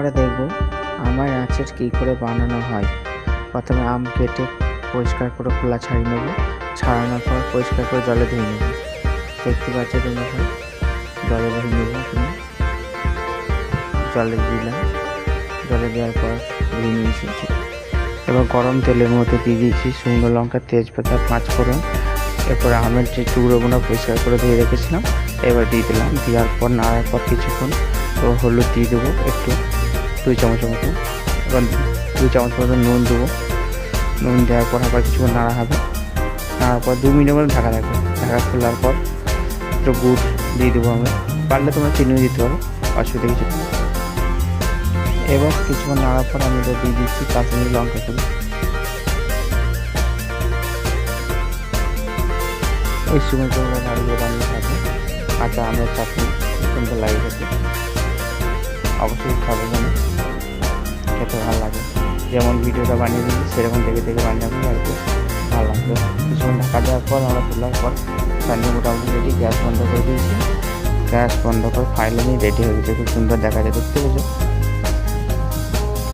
আমরা দেখব আমের আচার কী করে বানানো হয়। প্রথমে আম কেটে পরিষ্কার করে খোলা ছাড়িয়ে নেব, ছাড়ানোর পর পরিষ্কার করে জলে ধুয়ে নেব। দেখতে পাচ্ছি তোমরা জলে ধুয়ে নেব। জলে দিলাম, জলে দেওয়ার পর ধুয়ে নিয়েছি। এবার গরম তেলের মধ্যে দিয়ে দিয়েছি শুকনো লঙ্কা, তেজপাতা, পাঁচফোড়ন। এরপরে আমের যে টুকরোগুলো পরিষ্কার করে ধুয়ে রেখেছিলাম এবার দিয়ে দিলাম। দেওয়ার পর নাড়ার পর কিছুক্ষণ তো হলুদ দিয়ে দেবো একটু, 2 চামচ মতো। এবার 2 চামচ মতো নুন দেবো। নুন দেওয়ার পর আবার কিছুক্ষণ নাড়া হবে। নাড়ার পর 2 মিনিট মতো ঢাকা রাখবো। ঢাকা খোলার পর একটু গুড় দিয়ে দেবো। আমি পারলে তোমরা চিনিও দিতে পারো, অসুবিধা কিছু নেই। এবার কিছুক্ষণ নাড়ার পর আমি দিয়ে দিচ্ছি কাশ্মীরি লঙ্কা গুঁড়ো। এই সময় তোমরা নাড়িয়ে বানিয়ে থাকবে। কাঁচা আমের চাটনি সুন্দর লাগে খেতে, অবশ্যই খাবে, যেন খেতে ভালো লাগে। যেমন ভিডিওটা বানিয়ে দিচ্ছি সেরকম দেখে দেখে বানিয়ে আর কি ভালো লাগবে। কিছুক্ষণ ঢাকা দেওয়ার পর আমরা তোলার পর চাটনি মোটামুটি রেডি। গ্যাস বন্ধ করে দিয়েছি। গ্যাস বন্ধ করে ফাইনালি রেডি হয়ে গেছে। খুব সুন্দর দেখা যায়, দেখতে পেয়েছো।